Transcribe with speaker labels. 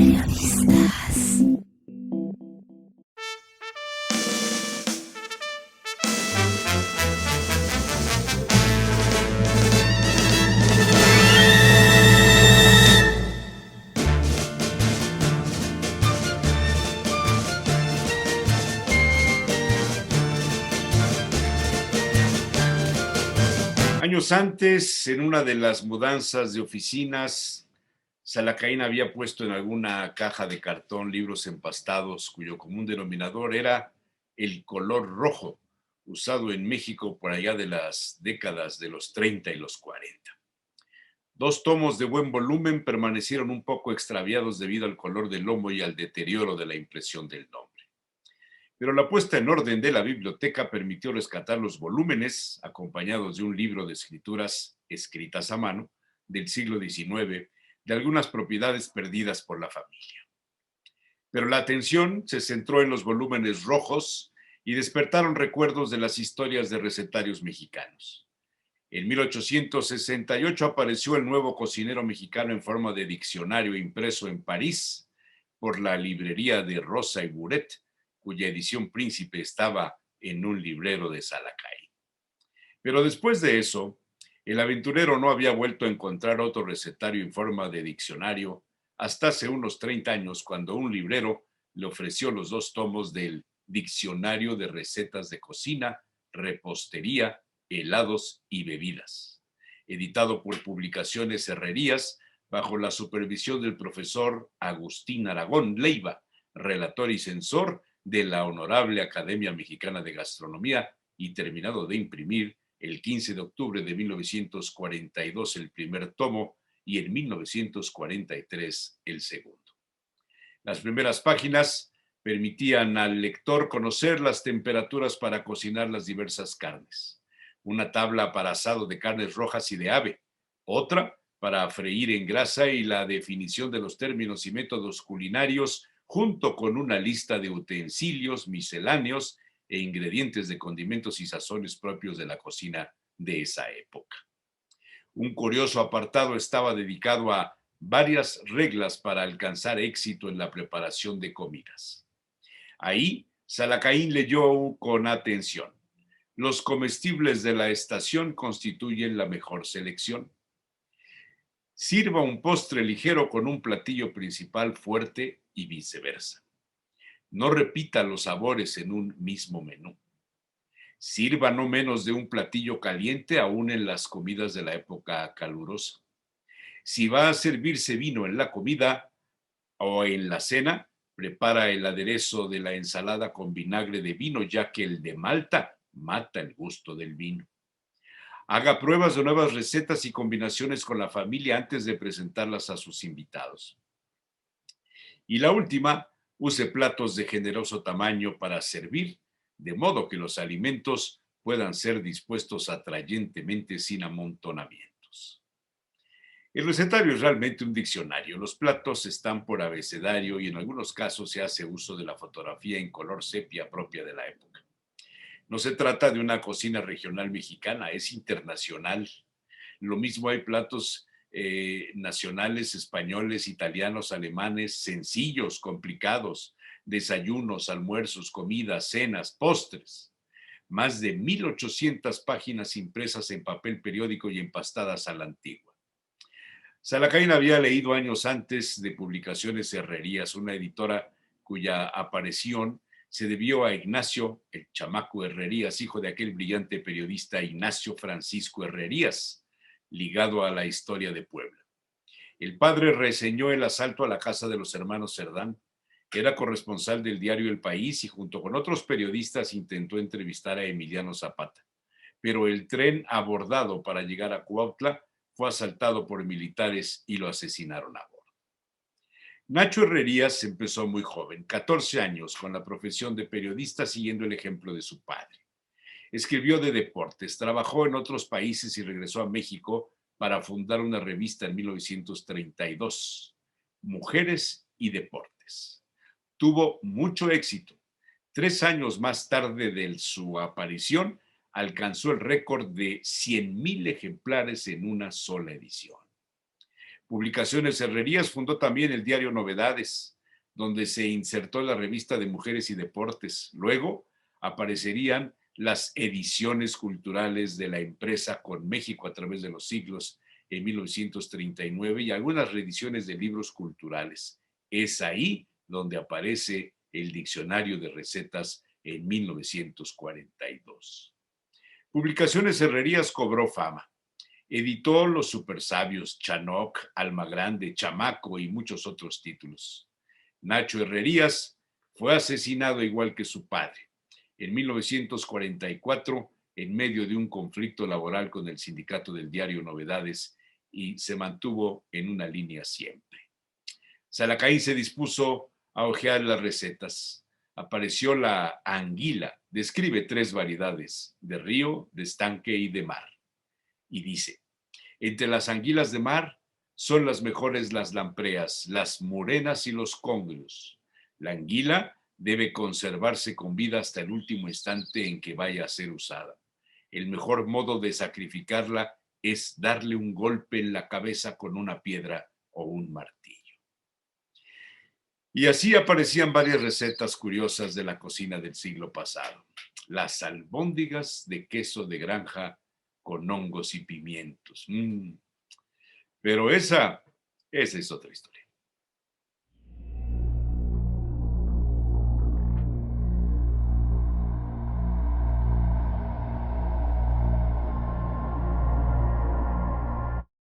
Speaker 1: Periodistas.
Speaker 2: Años antes, en una de las mudanzas de oficinas, Salacaín había puesto en alguna caja de cartón libros empastados cuyo común denominador era el color rojo, usado en México por allá de las décadas de los 30 y los 40. Dos tomos de buen volumen permanecieron un poco extraviados debido al color del lomo y al deterioro de la impresión del nombre. Pero la puesta en orden de la biblioteca permitió rescatar los volúmenes, acompañados de un libro de escrituras escritas a mano del siglo XIX, de algunas propiedades perdidas por la familia. Pero la atención se centró en los volúmenes rojos y despertaron recuerdos de las historias de recetarios mexicanos. En 1868 apareció el nuevo cocinero mexicano en forma de diccionario impreso en París por la librería de Rosa y Buret, cuya edición príncipe estaba en un librero de Salacay. Pero después de eso, el aventurero no había vuelto a encontrar otro recetario en forma de diccionario hasta hace unos 30 años, cuando un librero le ofreció los dos tomos del Diccionario de Recetas de Cocina, Repostería, Helados y Bebidas, editado por Publicaciones Herrerías bajo la supervisión del profesor Agustín Aragón Leiva, relator y censor de la Honorable Academia Mexicana de Gastronomía, y terminado de imprimir el 15 de octubre de 1942 el primer tomo y en 1943 el segundo. Las primeras páginas permitían al lector conocer las temperaturas para cocinar las diversas carnes. Una tabla para asado de carnes rojas y de ave, otra para freír en grasa y la definición de los términos y métodos culinarios, junto con una lista de utensilios misceláneos e ingredientes de condimentos y sazones propios de la cocina de esa época. Un curioso apartado estaba dedicado a varias reglas para alcanzar éxito en la preparación de comidas. Ahí, Salacaín leyó con atención: los comestibles de la estación constituyen la mejor selección. Sirva un postre ligero con un platillo principal fuerte y viceversa. No repita los sabores en un mismo menú. Sirva no menos de un platillo caliente aún en las comidas de la época calurosa. Si va a servirse vino en la comida o en la cena, prepara el aderezo de la ensalada con vinagre de vino, ya que el de Malta mata el gusto del vino. Haga pruebas de nuevas recetas y combinaciones con la familia antes de presentarlas a sus invitados. Y la última, use platos de generoso tamaño para servir, de modo que los alimentos puedan ser dispuestos atrayentemente sin amontonamientos. El recetario es realmente un diccionario. Los platos están por abecedario y en algunos casos se hace uso de la fotografía en color sepia propia de la época. No se trata de una cocina regional mexicana, es internacional. Lo mismo hay platos nacionales, españoles, italianos, alemanes, sencillos, complicados, desayunos, almuerzos, comidas, cenas, postres. Más de 1,800 páginas impresas en papel periódico y empastadas a la antigua. Salacaín había leído años antes de Publicaciones Herrerías, una editora cuya aparición se debió a Ignacio, el chamaco Herrerías, hijo de aquel brillante periodista Ignacio Francisco Herrerías, ligado a la historia de Puebla. El padre reseñó el asalto a la casa de los hermanos Cerdán, era corresponsal del diario El País y junto con otros periodistas intentó entrevistar a Emiliano Zapata, pero el tren abordado para llegar a Cuautla fue asaltado por militares y lo asesinaron a bordo. Nacho Herrerías empezó muy joven, 14 años, con la profesión de periodista, siguiendo el ejemplo de su padre. Escribió de deportes, trabajó en otros países y regresó a México para fundar una revista en 1932, Mujeres y Deportes. Tuvo mucho éxito. 3 años más tarde de su aparición, alcanzó el récord de 100,000 ejemplares en una sola edición. Publicaciones Herrerías fundó también el diario Novedades, donde se insertó la revista de Mujeres y Deportes. Luego aparecerían las ediciones culturales de la empresa Con México a través de los siglos en 1939 y algunas reediciones de libros culturales. Es ahí donde aparece el diccionario de recetas en 1942. Publicaciones Herrerías cobró fama. Editó Los Supersabios, Chanoc, Alma Grande, Chamaco y muchos otros títulos. Nacho Herrerías fue asesinado igual que su padre, en 1944, en medio de un conflicto laboral con el sindicato del diario Novedades, y se mantuvo en una línea siempre. Salacaín se dispuso a hojear las recetas. Apareció la anguila, describe 3 variedades, de río, de estanque y de mar. Y dice: entre las anguilas de mar son las mejores las lampreas, las morenas y los congrios. La anguila debe conservarse con vida hasta el último instante en que vaya a ser usada. El mejor modo de sacrificarla es darle un golpe en la cabeza con una piedra o un martillo. Y así aparecían varias recetas curiosas de la cocina del siglo pasado. Las albóndigas de queso de granja con hongos y pimientos. Pero esa es otra historia.